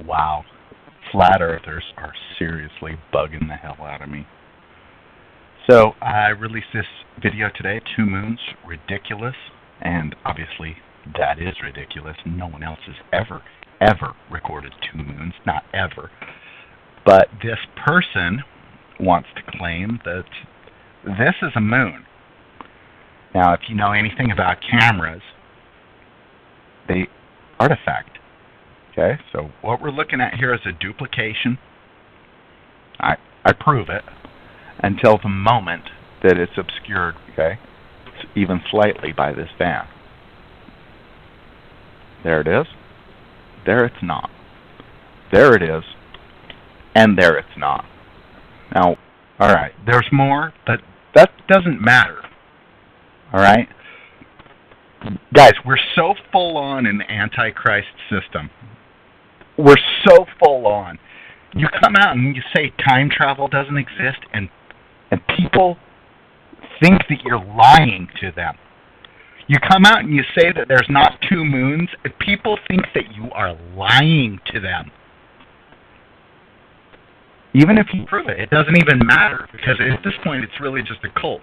Wow. Flat earthers are seriously bugging the hell out of me. So I released this video today, 2 moons, ridiculous, and obviously that is ridiculous. No one else has ever recorded 2 moons, not ever. But this person wants to claim that this is a moon. Now, if you know anything about cameras, they artifact. Okay, so what we're looking at here is a duplication. I prove it until the moment that it's obscured, okay, even slightly by this fan. There it is. There it's not. There it is. And there it's not. Now, all right, there's more, but that doesn't matter. All right? Guys, we're so full on in the Antichrist system. We're so full on. You come out and you say time travel doesn't exist, and people think that you're lying to them. You come out and you say that there's not 2 moons, and people think that you are lying to them. Even if you prove it, it doesn't even matter, because at this point it's really just a cult.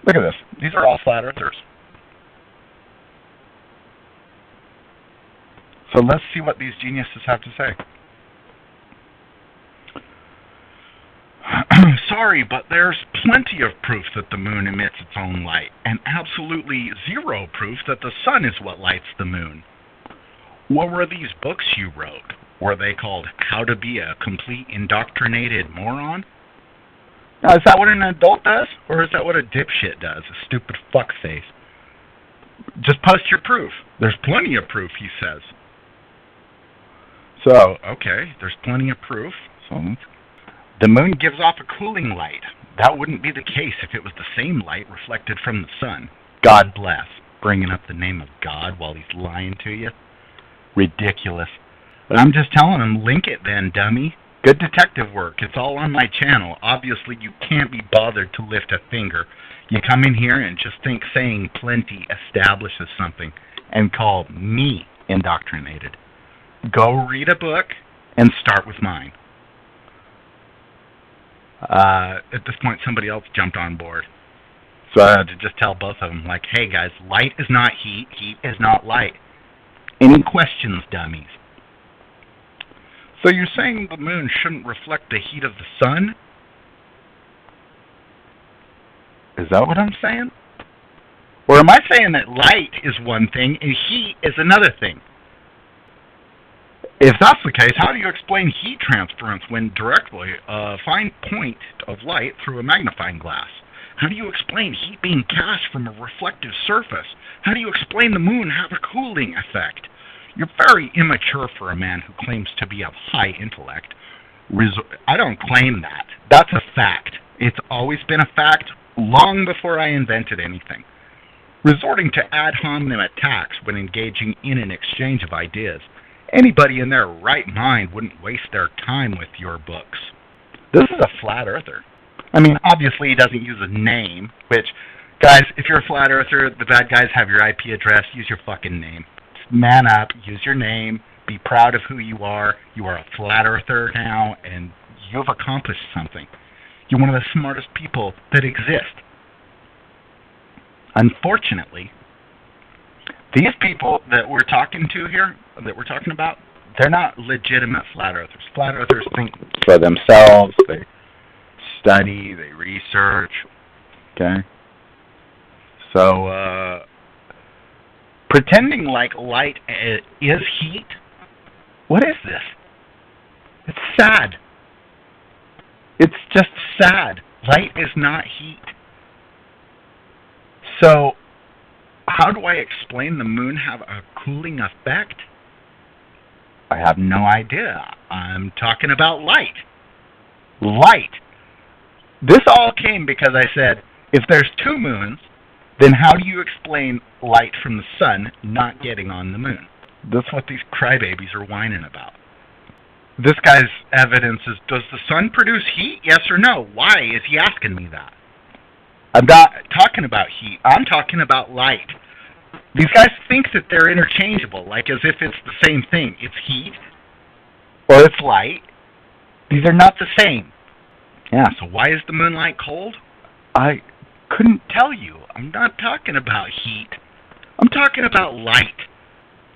Look at this. These are all flat earthers. So let's see what these geniuses have to say. Sorry, but there's plenty of proof that the moon emits its own light, and absolutely zero proof that the sun is what lights the moon. What were these books you wrote? Were they called How to Be a Complete Indoctrinated Moron? Now, is that what an adult does, or is that what a dipshit does, a stupid fuckface? Just post your proof. There's plenty of proof, he says. So, okay, there's plenty of proof. So, the moon gives off a cooling light. That wouldn't be the case if it was the same light reflected from the sun. God bless. Bringing up the name of God while he's lying to you. Ridiculous. But I'm just telling him, link it then, dummy. Good detective work. It's all on my channel. Obviously, you can't be bothered to lift a finger. You come in here and just think saying plenty establishes something and call me indoctrinated. Go read a book and start with mine. At this point, somebody else jumped on board. So I had to just tell both of them, like, hey guys, light is not heat, heat is not light. Any questions, dummies? So you're saying the moon shouldn't reflect the heat of the sun? Is that what I'm saying? Or am I saying that light is one thing and heat is another thing? If that's the case, how do you explain heat transference when directly a fine point of light through a magnifying glass? How do you explain heat being cast from a reflective surface? How do you explain the moon have a cooling effect? You're very immature for a man who claims to be of high intellect. I don't claim that. That's a fact. It's always been a fact long before I invented anything. Resorting to ad hominem attacks when engaging in an exchange of ideas. Anybody in their right mind wouldn't waste their time with your books. This is a flat earther. I mean, obviously he doesn't use a name, which, guys, if you're a flat earther, the bad guys have your IP address, use your fucking name. Man up, use your name, be proud of who you are. You are a flat earther now, and you've accomplished something. You're one of the smartest people that exist. Unfortunately, these people that we're talking to here, that we're talking about, they're not legitimate flat earthers. Flat earthers think for themselves, they study, they research, okay? So, pretending like light is heat, what is this? It's sad. It's just sad. Light is not heat. So, how do I explain the moon have a cooling effect? I have no idea. I'm talking about light. Light. This all came because I said, if there's 2 moons, then how do you explain light from the sun not getting on the moon? That's what these crybabies are whining about. This guy's evidence is, does the sun produce heat? Yes or no? Why is he asking me that? I'm not talking about heat. I'm talking about light. These guys think that they're interchangeable, like as if it's the same thing. It's heat or it's light. These are not the same. Yeah, so why is the moonlight cold? I couldn't tell you. I'm not talking about heat. I'm talking about light.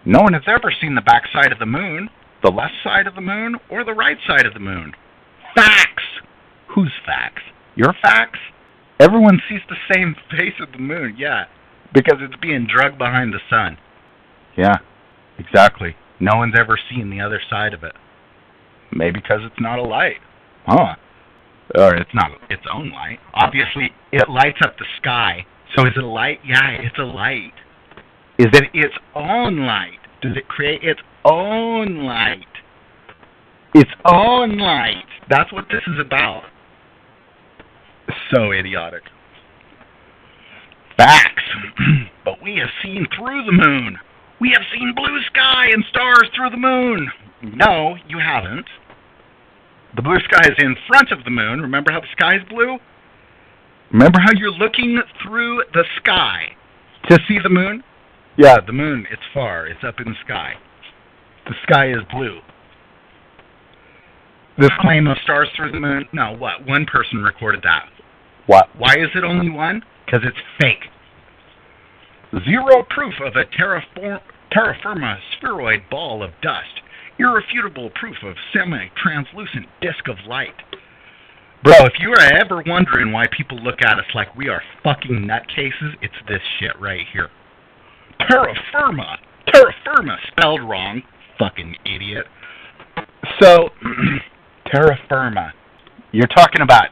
No one has ever seen the back side of the moon, the left side of the moon, or the right side of the moon. Facts! Whose facts? Your facts? Everyone sees the same face of the moon, yeah, because it's being dragged behind the sun. Yeah, exactly. No one's ever seen the other side of it. Maybe because it's not a light. Huh. Or it's not its own light. Obviously, it lights up the sky. So is it a light? Yeah, it's a light. Is it its own light? Does it create its own light? Its own light. That's what this is about. So idiotic. Facts. But we have seen through the moon. We have seen blue sky and stars through the moon. No, you haven't. The blue sky is in front of the moon. Remember how the sky is blue? Remember how you're looking through the sky to see the moon? Yeah, the moon, it's far. It's up in the sky. The sky is blue. This claim of stars through the moon, no, what? One person recorded that. What? Why is it only one? Because it's fake. Zero proof of a terra firma spheroid ball of dust. Irrefutable proof of semi-translucent disk of light. Bro, if you are ever wondering why people look at us like we are fucking nutcases, it's this shit right here. Terra firma spelled wrong, fucking idiot. So, terra firma. You're talking about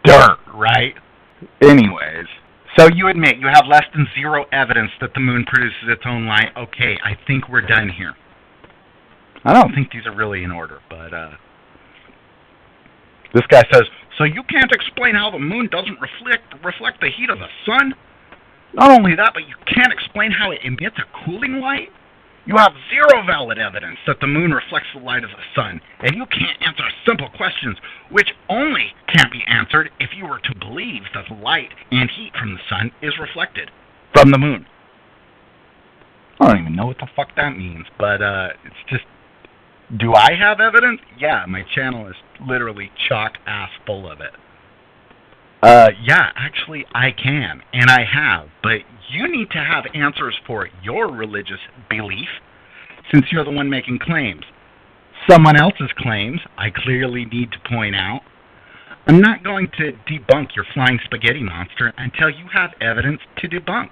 dirt, right? Anyways, so you admit you have less than zero evidence that the moon produces its own light. Okay, I think we're done here. I don't think these are really in order, but this guy says, so you can't explain how the moon doesn't reflect the heat of the sun? Not only that, but you can't explain how it emits a cooling light? You have zero valid evidence that the moon reflects the light of the sun, and you can't answer simple questions, which only can be answered if you were to believe that the light and heat from the sun is reflected from the moon. I don't even know what the fuck that means, but it's just, do I have evidence? Yeah, my channel is literally chock-ass full of it. Yeah, actually, I can, and I have, but you need to have answers for your religious belief, since you're the one making claims. Someone else's claims, I clearly need to point out. I'm not going to debunk your flying spaghetti monster until you have evidence to debunk.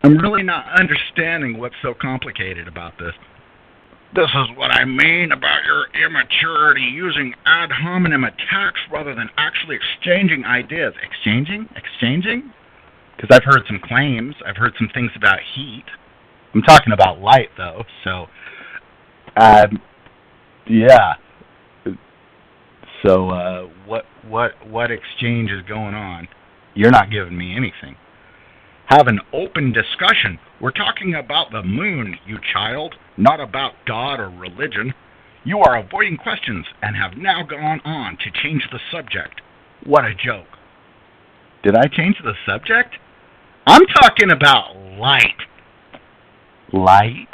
I'm really not understanding what's so complicated about this. This is what I mean about your immaturity, using ad hominem attacks rather than actually exchanging ideas. Exchanging? Exchanging? Because I've heard some claims. I've heard some things about heat. I'm talking about light, though. So, yeah. So, what exchange is going on? You're not giving me anything. Have an open discussion. We're talking about the moon, you child, not about God or religion. You are avoiding questions and have now gone on to change the subject. What a joke. Did I change the subject? I'm talking about light. Light?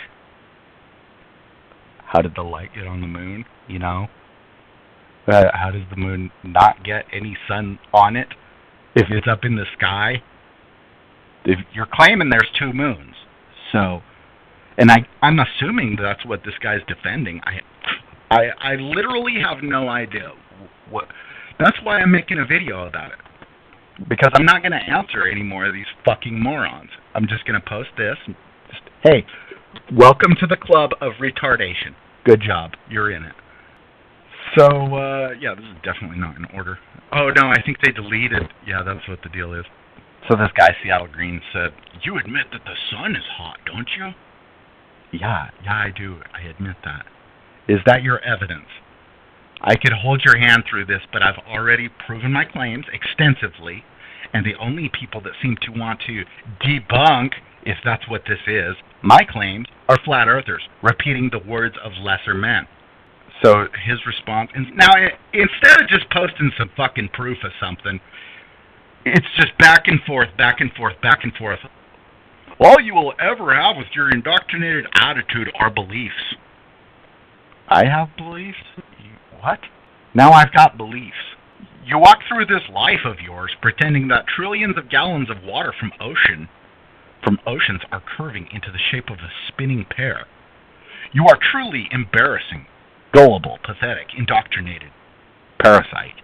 How did the light get on the moon, you know? How does the moon not get any sun on it if it's up in the sky? If you're claiming there's two moons, so, and I'm assuming that's what this guy's defending. I literally have no idea what. That's why I'm making a video about it, because I'm not going to answer any more of these fucking morons. I'm just going to post this. And just, hey, welcome to the club of retardation. Good job, you're in it. So yeah, this is definitely not in order. Oh no, I think they deleted. Yeah, that's what the deal is. So this guy, Seattle Green, said, you admit that the sun is hot, don't you? Yeah, I do. I admit that. Is that your evidence? I could hold your hand through this, but I've already proven my claims extensively, and the only people that seem to want to debunk, if that's what this is, my claims, are flat earthers, repeating the words of lesser men. So his response, now instead of just posting some fucking proof of something, it's just back and forth, back and forth, back and forth. All you will ever have with your indoctrinated attitude are beliefs. I have beliefs? What? Now I've got beliefs. You walk through this life of yours pretending that trillions of gallons of water from oceans are curving into the shape of a spinning pear. You are truly embarrassing, gullible, pathetic, indoctrinated parasite.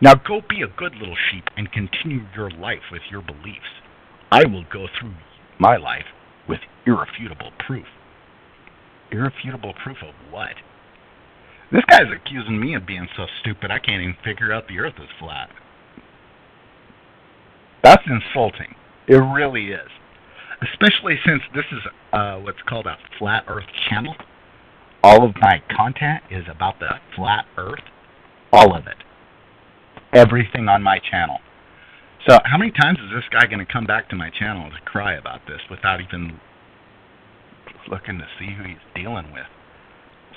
Now go be a good little sheep and continue your life with your beliefs. I will go through my life with irrefutable proof. Irrefutable proof of what? This guy's accusing me of being so stupid I can't even figure out the earth is flat. That's insulting. It really is. Especially since this is what's called a flat earth channel. All of my content is about the flat earth. All of it. Everything on my channel. So how many times is this guy going to come back to my channel to cry about this without even looking to see who he's dealing with?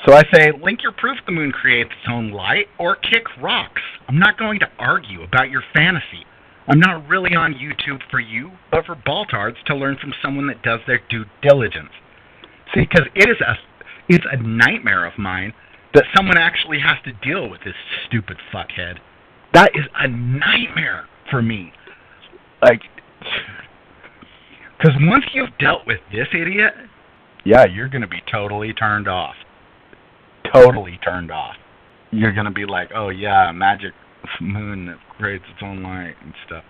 So I say, link your proof the moon creates its own light, or kick rocks. I'm not going to argue about your fantasy. I'm not really on YouTube for you, but for baltards to learn from someone that does their due diligence. See, because it's a nightmare of mine that someone actually has to deal with this stupid fuckhead. That is a nightmare for me. Like, because once you've dealt with this idiot, yeah, you're going to be totally turned off. Totally turned off. You're going to be like, oh yeah, magic moon that creates its own light and stuff.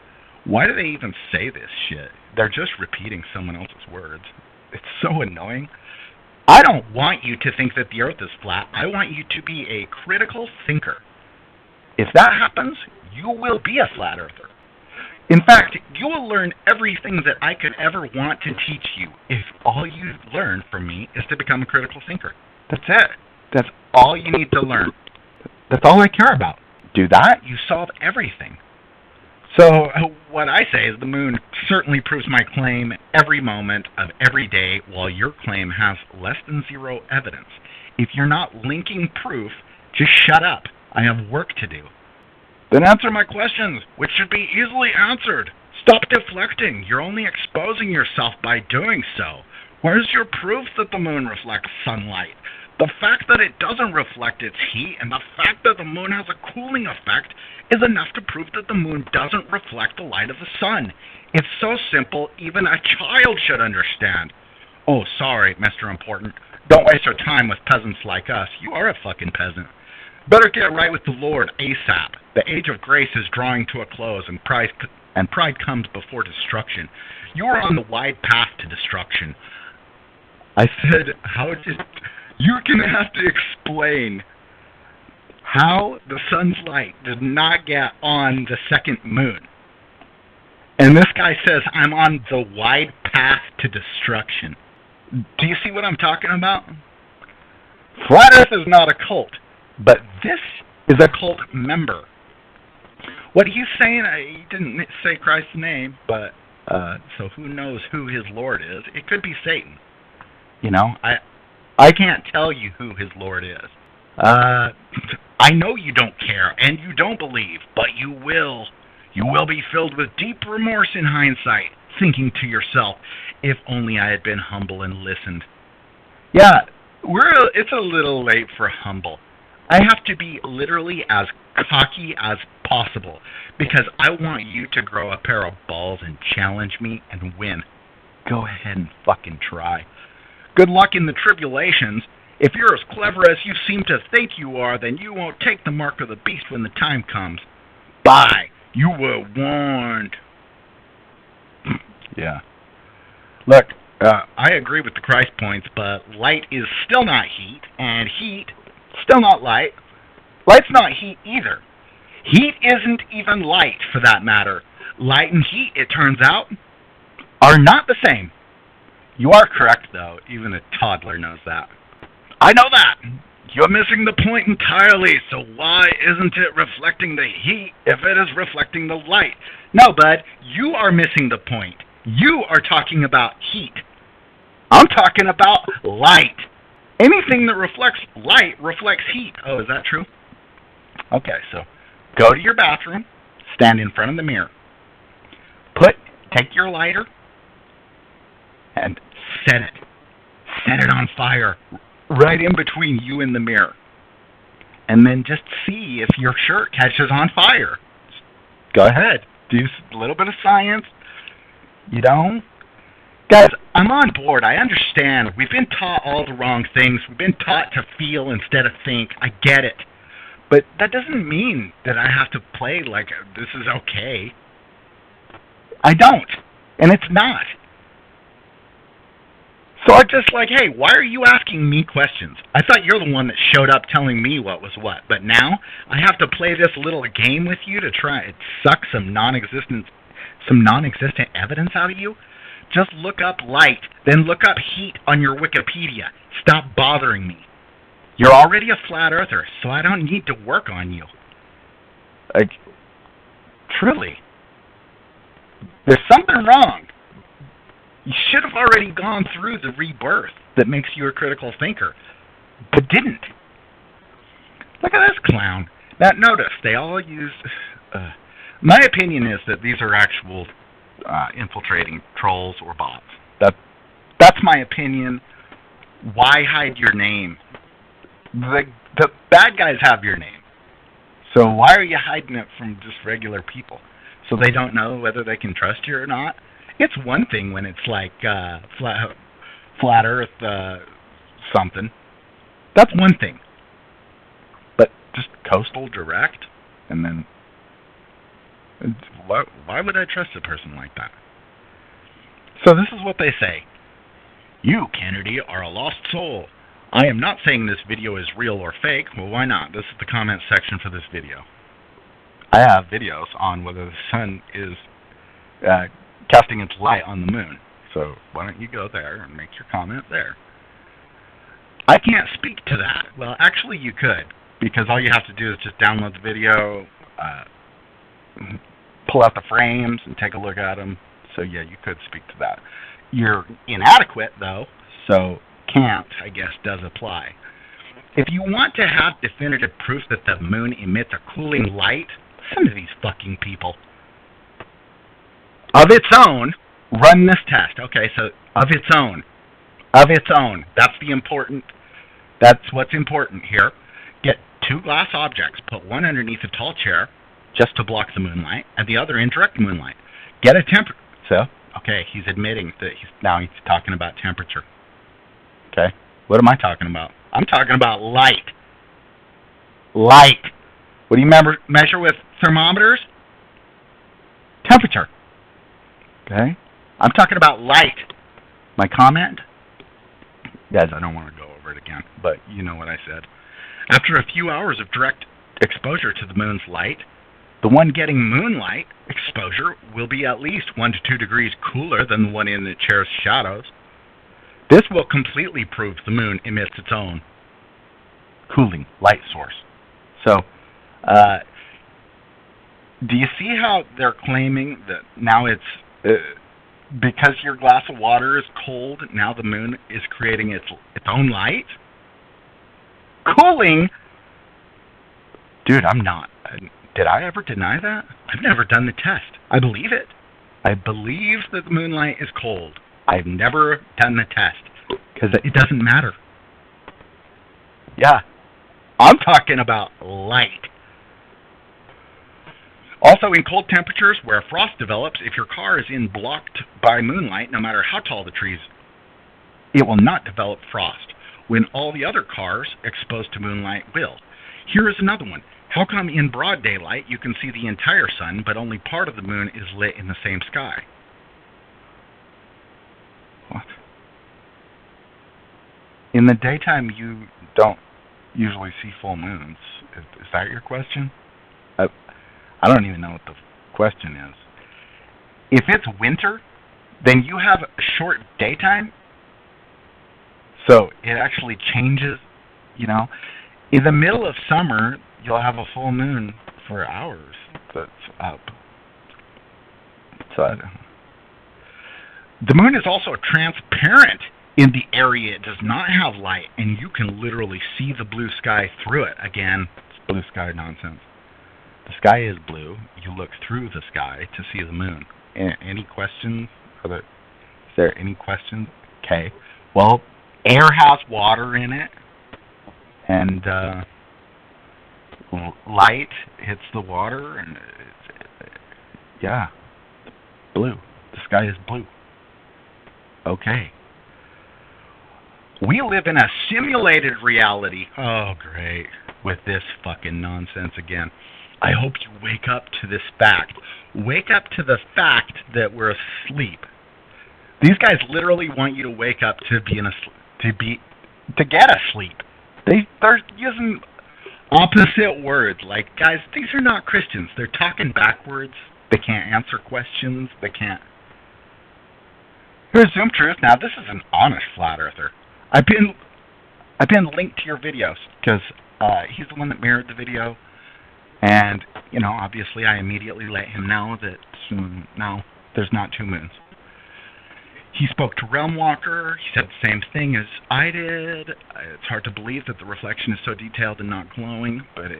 Why do they even say this shit? They're just repeating someone else's words. It's so annoying. I don't want you to think that the earth is flat. I want you to be a critical thinker. If that happens, you will be a flat earther. In fact, you will learn everything that I could ever want to teach you if all you learn from me is to become a critical thinker. That's it. That's all you need to learn. That's all I care about. Do that, you solve everything. So what I say is the moon certainly proves my claim every moment of every day, while your claim has less than zero evidence. If you're not linking proof, just shut up. I have work to do. Then answer my questions, which should be easily answered. Stop deflecting. You're only exposing yourself by doing so. Where's your proof that the moon reflects sunlight? The fact that it doesn't reflect its heat and the fact that the moon has a cooling effect is enough to prove that the moon doesn't reflect the light of the sun. It's so simple, even a child should understand. Oh, sorry, Mr. Important. Don't waste your time with peasants like us. You are a fucking peasant. Better get right with the Lord ASAP. The age of grace is drawing to a close, and pride comes before destruction. You are on the wide path to destruction. I said, you're going to have to explain how the sun's light did not get on the second moon. And this guy says, I'm on the wide path to destruction. Do you see what I'm talking about? Flat Earth is not a cult, but this is a cult member. What he's saying, he didn't say Christ's name, but so who knows who his Lord is? It could be Satan. You know, I can't tell you who his Lord is. I know you don't care and you don't believe, but you will. You will be filled with deep remorse in hindsight, thinking to yourself, if only I had been humble and listened. Yeah, it's a little late for humble. I have to be literally as cocky as possible because I want you to grow a pair of balls and challenge me and win. Go ahead and fucking try. Good luck in the tribulations. If you're as clever as you seem to think you are, then you won't take the mark of the beast when the time comes. Bye. You were warned. Yeah. Look, I agree with the Christ points, but light is still not heat, and heat still not light. Light's not heat either. Heat isn't even light, for that matter. Light and heat, it turns out, are not the same. You are correct, though. Even a toddler knows that. I know that. You're missing the point entirely, so why isn't it reflecting the heat if it is reflecting the light? No, bud, you are missing the point. You are talking about heat. I'm talking about light. Anything that reflects light reflects heat. Oh, is that true? Okay, so go to your bathroom, stand in front of the mirror. Take your lighter and set it on fire right in between you and the mirror. and then just see if your shirt catches on fire. Go ahead. Do a little bit of science. You know? Guys, I'm on board. I understand. We've been taught all the wrong things. We've been taught to feel instead of think. I get it. But that doesn't mean that I have to play like this is okay. I don't. And it's not. So I'm just like, hey, why are you asking me questions? I thought you're the one that showed up telling me what was what. But now I have to play this little game with you to try and suck some non-existent evidence out of you? Just look up light, then look up heat on your Wikipedia. Stop bothering me. You're already a flat earther, so I don't need to work on you. Like, truly. There's something wrong. You should have already gone through the rebirth that makes you a critical thinker, but didn't. Look at this clown. Now, notice, they all use... my opinion is that these are actual infiltrating trolls or bots. That's my opinion. Why hide your name? The bad guys have your name. So why are you hiding it from just regular people? So they don't know whether they can trust you or not? It's one thing when it's like flat earth something. That's one thing. But just coastal direct, and then... Why would I trust a person like that? So this is what they say. You, Kennedy, are a lost soul. I am not saying this video is real or fake. Well, why not? This is the comment section for this video. I have videos on whether the sun is casting its light on the moon. So why don't you go there and make your comment there? I can't speak to that. Well, actually you could, because all you have to do is just download the video, pull out the frames and take a look at them. So yeah, you could speak to that. You're inadequate though, so can't, I guess, does apply. If you want to have definitive proof that the moon emits a cooling light, listen to these fucking people. Of its own, run this test. Okay, so of its own. Of its own. That's what's important here. Get two glass objects, put one underneath a tall chair, just to block the moonlight, and the other in direct moonlight. Get a temperature. So, okay, he's admitting that he's talking about temperature. Okay, what am I talking about? I'm talking about light. Light. What do you measure with thermometers? Temperature. Okay, I'm talking about light. My comment? Guys, I don't want to go over it again, but you know what I said. After a few hours of direct exposure to the moon's light, the one getting moonlight exposure will be at least 1 to 2 degrees cooler than the one in the chair's shadows. This will completely prove the moon emits its own cooling light source. So, do you see how they're claiming that now it's because your glass of water is cold, now the moon is creating its own light? Cooling? Dude, I'm not. Did I ever deny that? I've never done the test. I believe it. I believe that the moonlight is cold. I've never done the test because it doesn't matter. Yeah, I'm talking about light. Also, in cold temperatures where frost develops, if your car is blocked by moonlight, no matter how tall the trees, it will not develop frost, when all the other cars exposed to moonlight will. Here is another one. How come in broad daylight you can see the entire sun, but only part of the moon is lit in the same sky? What? In the daytime, you don't usually see full moons. Is that your question? I don't even know what the question is. If it's winter, then you have a short daytime, so it actually changes, you know. In the middle of summer, you'll have a full moon for hours that's up. So the moon is also transparent in the area it does not have light, and you can literally see the blue sky through it. Again, it's blue sky nonsense. The sky is blue. You look through the sky to see the moon. Any questions? Is there any questions? Okay. Well, air has water in it, and light hits the water, and yeah, blue. The sky is blue. Okay. We live in a simulated reality. Oh, great. With this fucking nonsense again. I hope you wake up to this fact. Wake up to the fact that we're asleep. These guys literally want you to wake up to get asleep. They're using opposite words. Like, guys, these are not Christians. They're talking backwards. They can't answer questions. They can't. Here's Zoom Truth. Now, this is an honest flat earther. I've been linked to your videos because he's the one that mirrored the video, and obviously I immediately let him know that no, there's not two moons. He spoke to Realm Walker. He said the same thing as I did. It's hard to believe that the reflection is so detailed and not glowing, but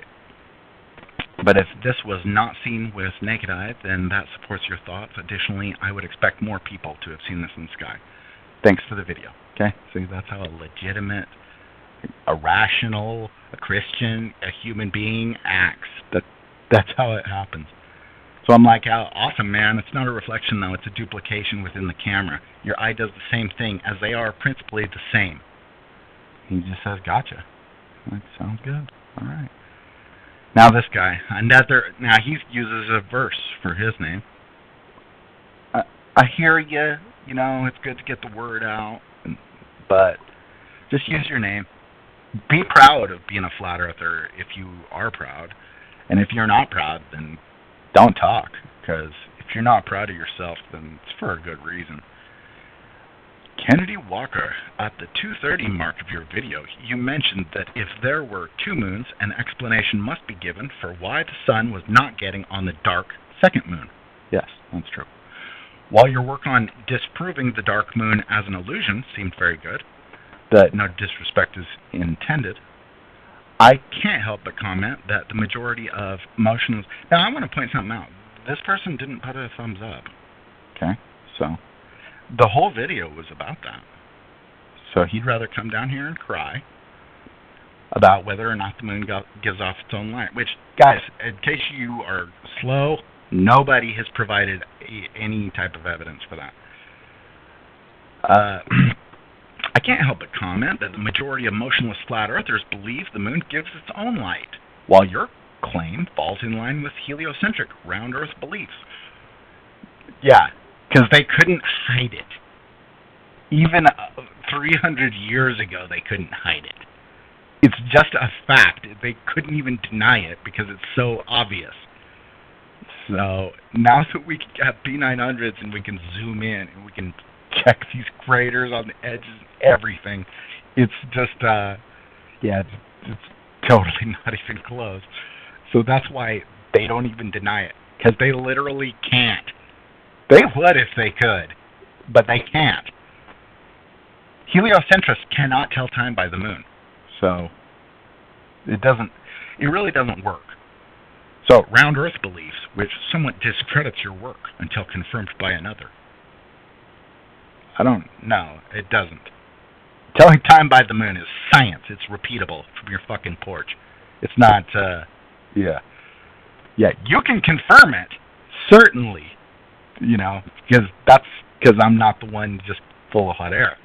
if this was not seen with naked eye, then that supports your thoughts. Additionally, I would expect more people to have seen this in the sky. Thanks for the video. Okay, so that's how a legitimate, a rational, a Christian, a human being acts. That's how it happens. So I'm like, oh, awesome, man. It's not a reflection, though. It's a duplication within the camera. Your eye does the same thing, as they are principally the same. He just says, gotcha. I'm like, sounds good. All right. Now this guy, now he uses a verse for his name. I hear you. It's good to get the word out, but just use your name. Be proud of being a flat earther if you are proud, and if you're not proud, then don't talk, because if you're not proud of yourself, then it's for a good reason. Kennedy Walker, at the 2:30 mark of your video, you mentioned that if there were two moons, an explanation must be given for why the sun was not getting on the dark second moon. Yes, that's true. While your work on disproving the dark moon as an illusion seemed very good, that no disrespect is intended, I can't help but comment that the majority of motionless... Now, I want to point something out. This person didn't put a thumbs up. Okay, so the whole video was about that. So he'd rather come down here and cry about whether or not the moon gives off its own light. Which, guys, in case you are slow, nobody has provided any type of evidence for that. I can't help but comment that the majority of motionless flat earthers believe the moon gives its own light, while your claim falls in line with heliocentric round earth beliefs. Yeah, because they couldn't hide it. Even 300 years ago, they couldn't hide it. It's just a fact. They couldn't even deny it because it's so obvious. So now that we have B900s and we can zoom in and we can check these craters on the edges and everything, it's just, it's totally not even close. So that's why they don't even deny it, because they literally can't. They would if they could, but they can't. Heliocentrists cannot tell time by the moon, so it really doesn't work. So, round earth beliefs, which somewhat discredits your work until confirmed by another. No, it doesn't. Telling time by the moon is science. It's repeatable from your fucking porch. It's not, Yeah, you can confirm it, certainly, because I'm not the one just full of hot air.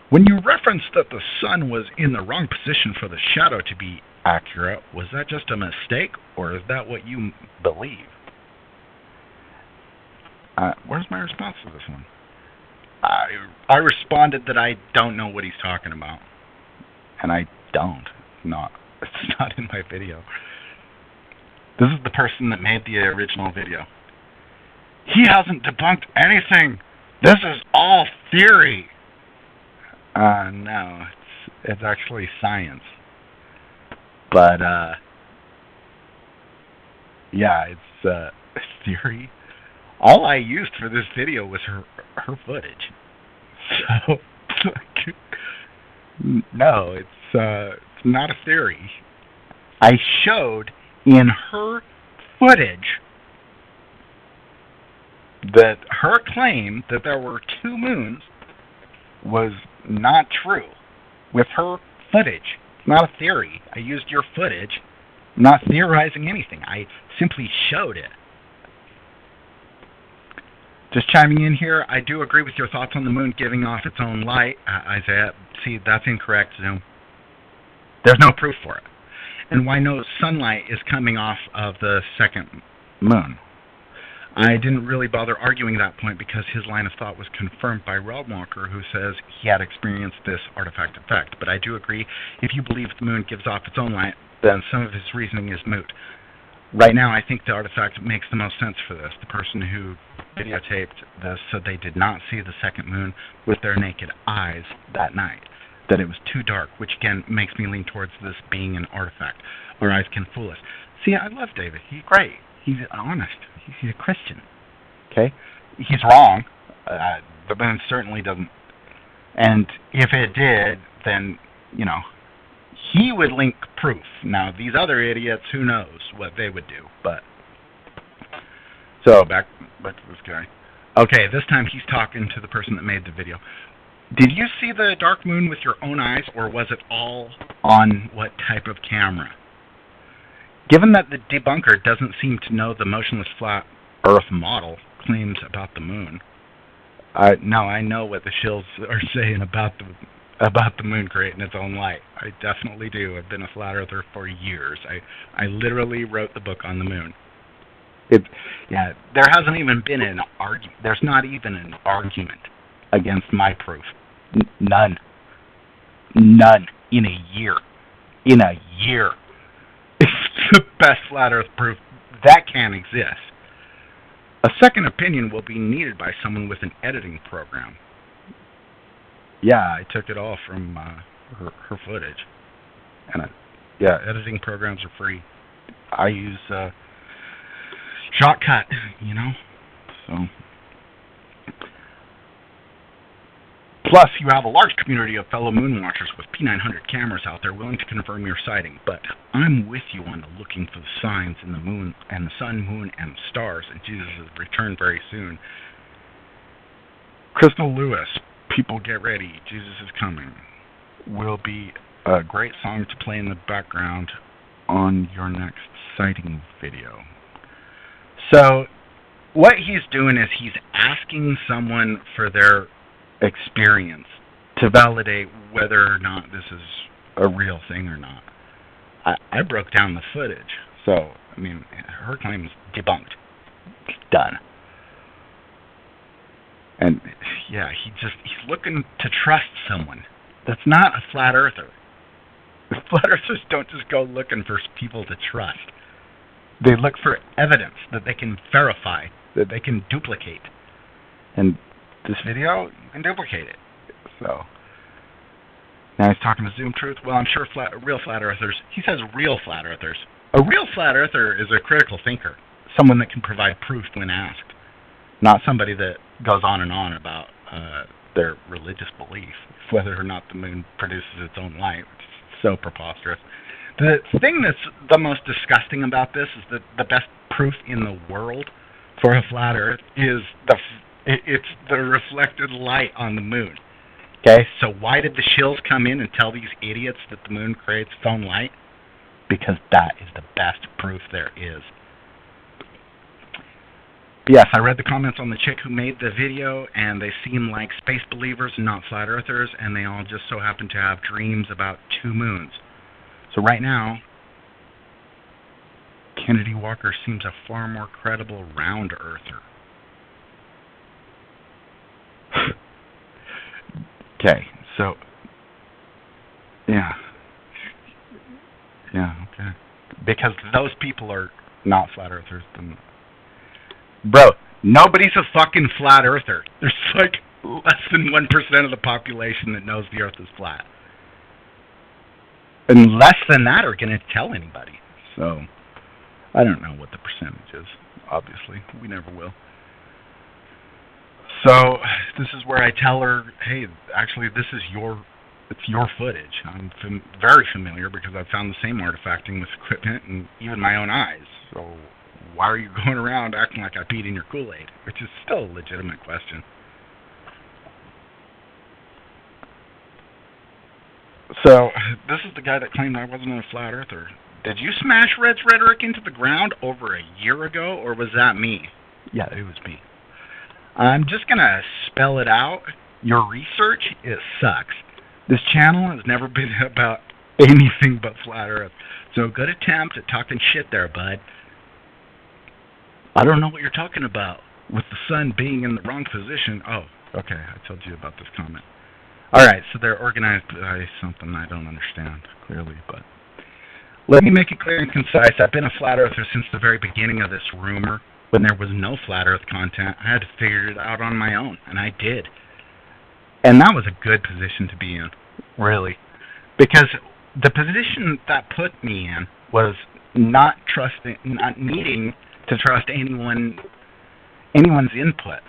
When you referenced that the sun was in the wrong position for the shadow to be accurate, was that just a mistake, or is that what you believe? Where's my response to this one? I responded that I don't know what he's talking about, and I don't. It's not in my video. This is the person that made the original video. He hasn't debunked anything. This is all theory. No, it's actually science. But it's theory. All I used for this video was her footage. So no, it's not a theory. I showed in her footage that her claim that there were two moons was not true with her footage. It's not a theory. I used your footage. I'm not theorizing anything. I simply showed it. Just chiming in here, I do agree with your thoughts on the moon giving off its own light, Isaiah. See, that's incorrect, Zoom. There's no proof for it. And why no sunlight is coming off of the second moon. I didn't really bother arguing that point because his line of thought was confirmed by Realmwalker, who says he had experienced this artifact effect. But I do agree, if you believe the moon gives off its own light, then some of his reasoning is moot. Right now, I think the artifact makes the most sense for this. The person who videotaped this said they did not see the second moon with their naked eyes that night, that it was too dark, which again makes me lean towards this being an artifact. Our eyes can fool us. See, I love David. He's great. He's honest. He's a Christian. Okay? He's wrong. The moon certainly doesn't. And if it did, then, you know, he would link proof. Now, these other idiots, who knows what they would do. But so, back to this guy. Okay, this time he's talking to the person that made the video. Did you see the dark moon with your own eyes, or was it all on what type of camera? Given that the debunker doesn't seem to know the motionless flat Earth model claims about the moon, I know what the shills are saying about the moon creating its own light. I definitely do. I've been a flat earther for years. I literally wrote the book on the moon. There hasn't even been an argument. There's not even an argument against my proof. None in a year. It's the best flat earth proof that can exist. A second opinion will be needed by someone with an editing program. Yeah, I took it all from her footage. And editing programs are free. I use Shortcut, So. Plus, you have a large community of fellow moon watchers with P900 cameras out there willing to confirm your sighting. But I'm with you on the looking for the signs in the moon and the sun, moon, and the stars, and Jesus' return very soon. Crystal Lewis, people get ready. Jesus is coming. Will be a great song to play in the background on your next sighting video. So, what he's doing is he's asking someone for their experience to validate whether or not this is a real thing or not. I broke down the footage, so I mean, her claim is debunked. It's done. And yeah, he's looking to trust someone. That's not a flat earther. Flat earthers don't just go looking for people to trust. They look for evidence that they can verify, that they can duplicate. And this video, you can duplicate it. So now he's talking to Zoom Truth. Well, I'm sure real flat earthers. He says real flat earthers. A real flat earther is a critical thinker, someone that can provide proof when asked, not somebody that goes on and on about their religious belief, whether or not the moon produces its own light, which is so preposterous. The thing that's the most disgusting about this is that the best proof in the world for a flat Earth is it's the reflected light on the moon. Okay, so why did the shills come in and tell these idiots that the moon creates its own light? Because that is the best proof there is. Yes, I read the comments on the chick who made the video, and they seem like space believers and not flat earthers, and they all just so happen to have dreams about two moons. So right now, Kennedy Walker seems a far more credible round earther. Okay, so, yeah, okay. Because those people are not flat earthers. Then, bro, nobody's a fucking flat earther. There's like less than 1% of the population that knows the earth is flat. And less than that are going to tell anybody. So, I don't know what the percentage is, obviously. We never will. So, this is where I tell her, hey, actually, it's your footage. I'm very familiar because I've found the same artifacting with equipment and even my own eyes. So, why are you going around acting like I peed in your Kool-Aid? Which is still a legitimate question. So, this is the guy that claimed I wasn't a flat earther. Did you smash Red's rhetoric into the ground over a year ago, or was that me? Yeah, it was me. I'm just going to spell it out. Your research, it sucks. This channel has never been about anything but flat earth. So good attempt at talking shit there, bud. I don't know what you're talking about with the sun being in the wrong position. Oh, okay, I told you about this comment. Alright, so they're organized by something I don't understand, clearly, but let me make it clear and concise. I've been a flat earther since the very beginning of this rumor. When there was no flat earth content, I had to figure it out on my own, and I did. And that was a good position to be in, really. Because the position that put me in was not needing to trust anyone's input.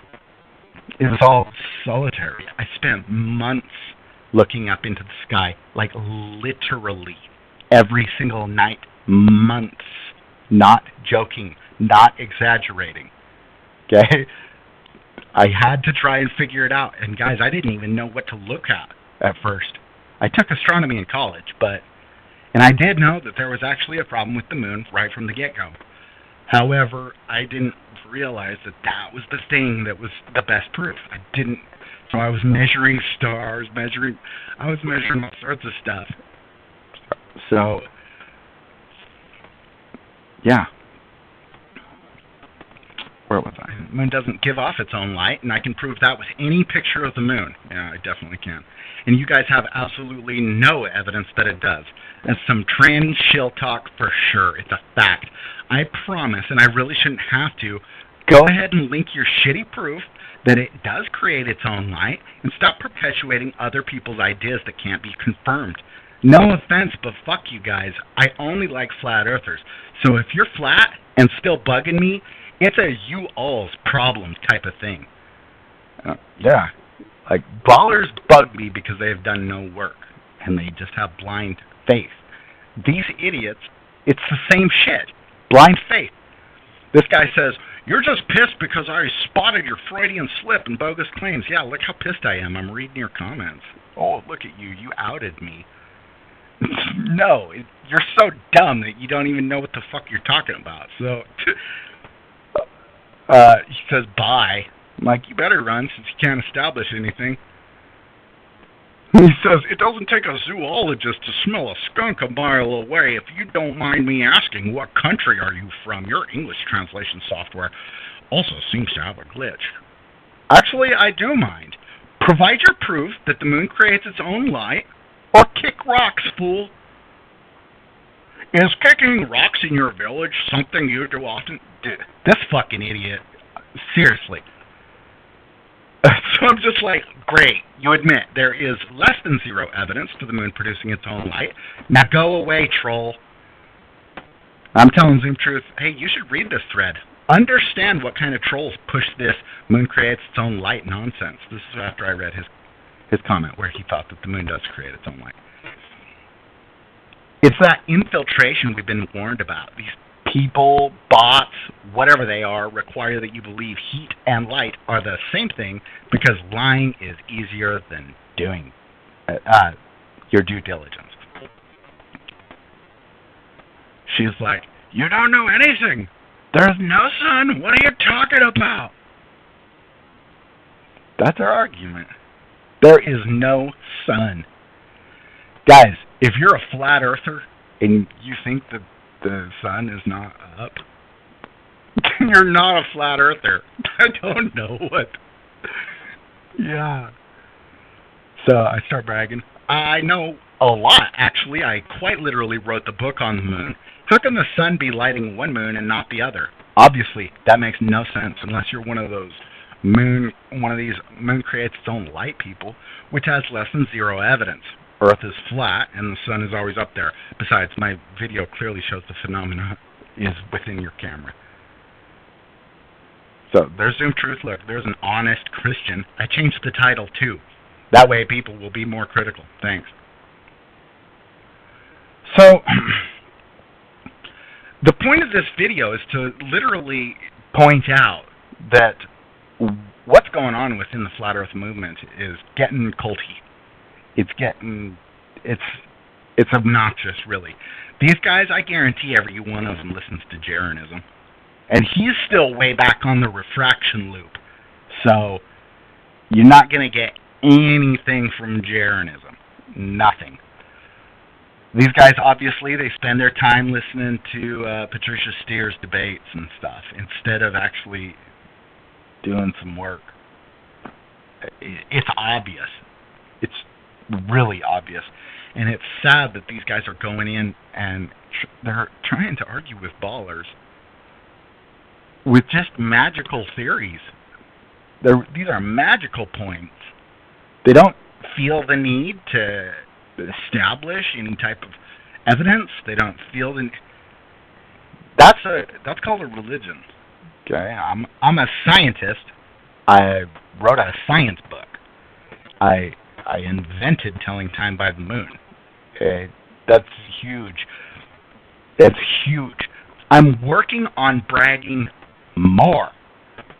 It was all solitary. I spent months looking up into the sky, like literally every single night, months, not joking, not exaggerating. Okay? I had to try and figure it out. And guys, I didn't even know what to look at first. I took astronomy in college, and I did know that there was actually a problem with the moon right from the get-go. However, I didn't realize that that was the thing that was the best proof. So I was measuring stars, I was measuring all sorts of stuff. So, yeah. Where was I? The moon doesn't give off its own light, and I can prove that with any picture of the moon. Yeah, I definitely can. And you guys have absolutely no evidence that it does. That's some tranny shill talk for sure. It's a fact. I promise, and I really shouldn't have to, go ahead and link your shitty proof that it does create its own light, and stop perpetuating other people's ideas that can't be confirmed. No offense, but fuck you guys. I only like flat earthers. So if you're flat and still bugging me, it's a you all's problem type of thing. Yeah. Like, ballers bug me because they have done no work, and they just have blind faith. These idiots, it's the same shit. Blind faith. This guy says, you're just pissed because I spotted your Freudian slip and bogus claims. Yeah, look how pissed I am. I'm reading your comments. Oh, look at you. You outed me. No, you're so dumb that you don't even know what the fuck you're talking about. So, he says, bye. I'm like, you better run since you can't establish anything. He says, it doesn't take a zoologist to smell a skunk a mile away. If you don't mind me asking, what country are you from? Your English translation software also seems to have a glitch. Actually, I do mind. Provide your proof that the moon creates its own light, or kick rocks, fool. Is kicking rocks in your village something you do often? Dude, this fucking idiot. Seriously. So I'm just like, great, you admit there is less than zero evidence for the moon producing its own light. Now go away, troll. I'm telling Zoom Truth, hey, you should read this thread. Understand what kind of trolls push this moon creates its own light nonsense. This is after I read his comment where he thought that the moon does create its own light. It's that infiltration we've been warned about. These people, bots, whatever they are, require that you believe heat and light are the same thing because lying is easier than doing your due diligence. She's like, you don't know anything. There's no sun. What are you talking about? That's our argument. There is no sun. Guys, if you're a flat earther and you think that the sun is not up, you're not a flat earther. I don't know what. Yeah. So I start bragging. I know a lot, actually. I quite literally wrote the book on the moon. How can the sun be lighting one moon and not the other? Obviously, that makes no sense unless you're one of these moon creates its own light people, which has less than zero evidence. Earth is flat, and the sun is always up there. Besides, my video clearly shows the phenomena is within your camera. So, there's Zoom Truth. Look, there's an honest Christian. I changed the title, too. That way, people will be more critical. Thanks. So, the point of this video is to literally point out that what's going on within the Flat Earth movement is getting culty. It's It's obnoxious, really. These guys, I guarantee every one of them listens to Jeranism. And he's still way back on the refraction loop. So, you're not going to get anything from Jeranism. Nothing. These guys, obviously, they spend their time listening to Patricia Steere's debates and stuff instead of actually doing some work. It's obvious. It's really obvious. And it's sad that these guys are going in and they're trying to argue with ballers with just magical theories. These are magical points. They don't feel the need to establish any type of evidence. They don't feel the... That's called a religion. Okay, I'm a scientist. I wrote a science book. I invented telling time by the moon. Okay, that's huge. That's huge. I'm working on bragging more,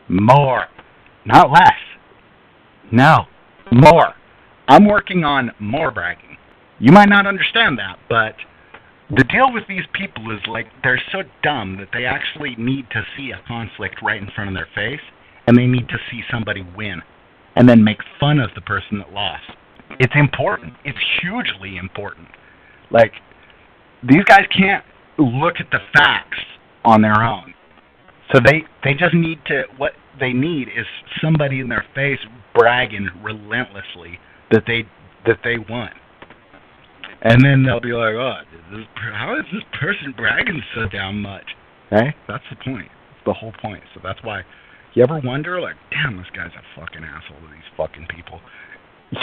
not less. No, more. I'm working on more bragging. You might not understand that, but the deal with these people is like they're so dumb that they actually need to see a conflict right in front of their face, and they need to see somebody win, and then make fun of the person that lost. It's important. It's hugely important. Like, these guys can't look at the facts on their own. So they just need to, what they need is somebody in their face bragging relentlessly that they won. And then they'll be like, oh, how is this person bragging so damn much? Okay? That's the point. That's the whole point. So that's why, you ever wonder, like, damn, this guy's a fucking asshole to these fucking people.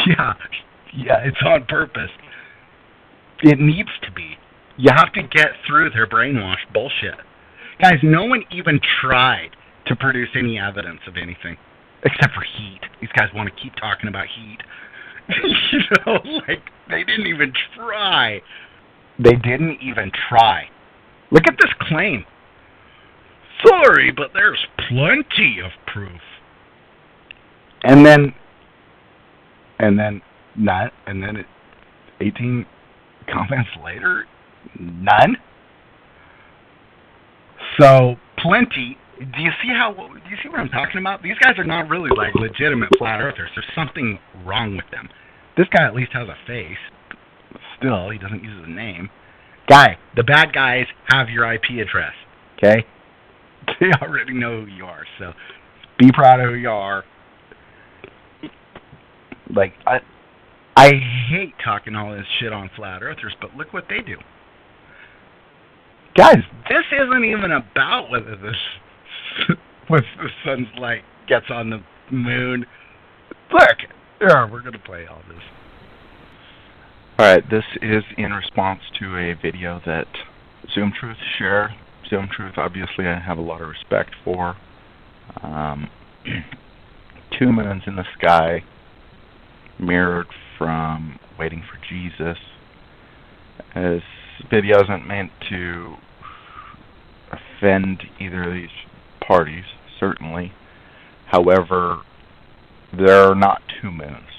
Yeah, it's on purpose. It needs to be. You have to get through their brainwashed bullshit. Guys, no one even tried to produce any evidence of anything, except for heat. These guys want to keep talking about heat. You know, like, they didn't even try. They didn't even try. Look at this claim. Sorry, but there's plenty of proof. And then 18 comments later, none. So plenty. Do you see what I'm talking about? These guys are not really like legitimate flat earthers. There's something wrong with them. This guy at least has a face. Still, he doesn't use his name. Guy, the bad guys have your IP address. Okay? They already know who you are. So be proud of who you are. Like, I hate talking all this shit on flat earthers, but look what they do. Guys, this isn't even about whether the sun's light gets on the moon. Look, we're going to play all this. Alright, this is in response to a video that Zoom Truth shared. Zoom Truth, obviously, I have a lot of respect for. 2 moons in the sky, mirrored from Waiting for Jesus. This video isn't meant to offend either of these parties, certainly. However, there are not 2 moons.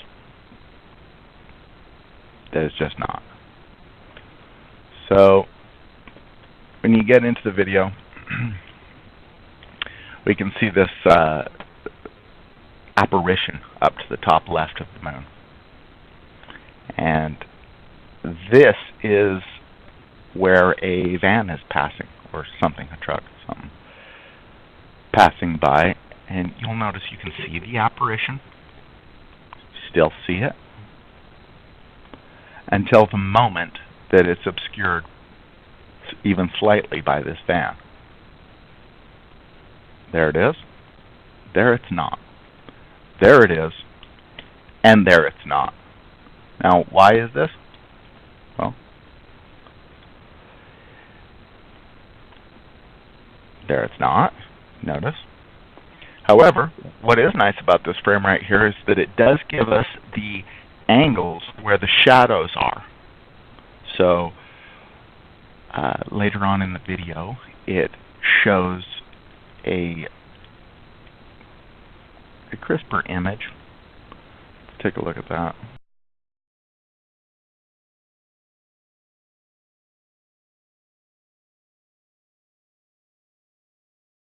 That is just not. So, when you get into the video, we can see this apparition up to the top left of the moon. And this is where a van is passing, or something, a truck, something, passing by. And you'll notice you can see the apparition. Still see it. Until the moment that it's obscured even slightly by this van. There it is. There it's not. There it is. And there it's not. Now, why is this? Well, there it's not. Notice. However, what is nice about this frame right here is that it does give us the angles where the shadows are. So, later on in the video, it shows a crisper image. Let's take a look at that.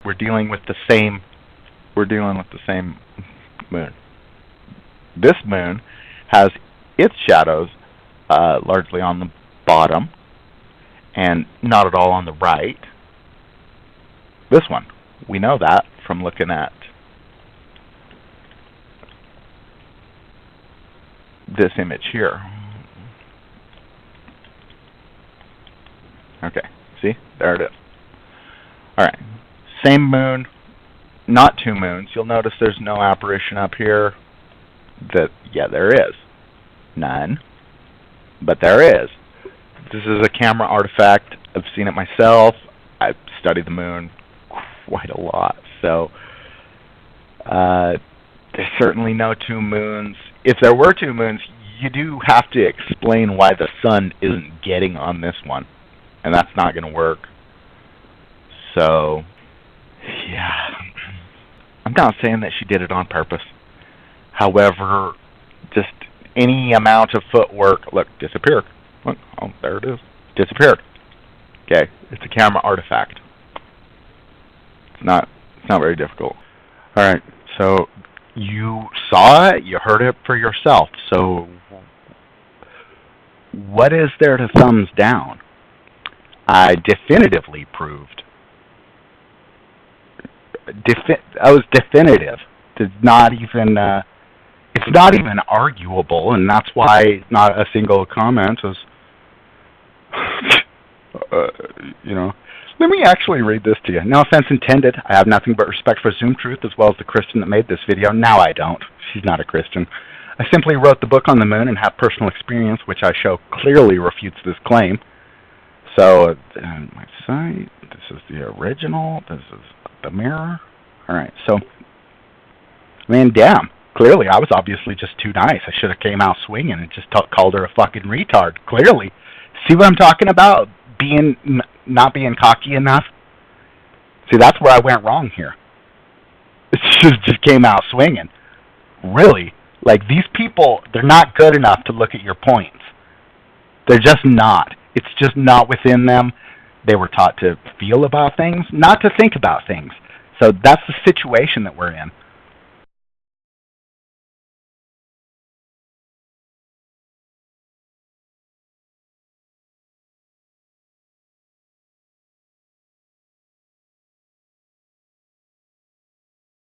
we're dealing with the same moon. This moon has its shadows largely on the bottom and not at all on the right. This one, we know that from looking at this image here. Okay, see? There it is. Alright, same moon, not two moons. You'll notice there's no apparition up here. Yeah, there is. None. But there is. This is a camera artifact. I've seen it myself. I've studied the moon quite a lot. So, there's certainly no two moons. If there were two moons, you do have to explain why the sun isn't getting on this one. And that's not going to work. So, yeah. I'm not saying that she did it on purpose. However, just any amount of footwork, look, disappeared. Look, oh, there it is. Disappeared. Okay, it's a camera artifact. It's not very difficult. Alright, so you saw it, you heard it for yourself. So what is there to thumbs down? I definitively proved. I was definitive. It's not even arguable, and that's why not a single comment was, Let me actually read this to you. No offense intended. I have nothing but respect for Zoom Truth as well as the Christian that made this video. Now I don't. She's not a Christian. I simply wrote the book on the moon and have personal experience, which I show clearly refutes this claim. So, my site, this is the original, this is the mirror. Alright, so, damn. Clearly, I was obviously just too nice. I should have came out swinging and just called her a fucking retard. Clearly. See what I'm talking about? Not being cocky enough? See, that's where I went wrong here. It just came out swinging. Really? Like, these people, they're not good enough to look at your points. They're just not. It's just not within them. They were taught to feel about things, not to think about things. So that's the situation that we're in.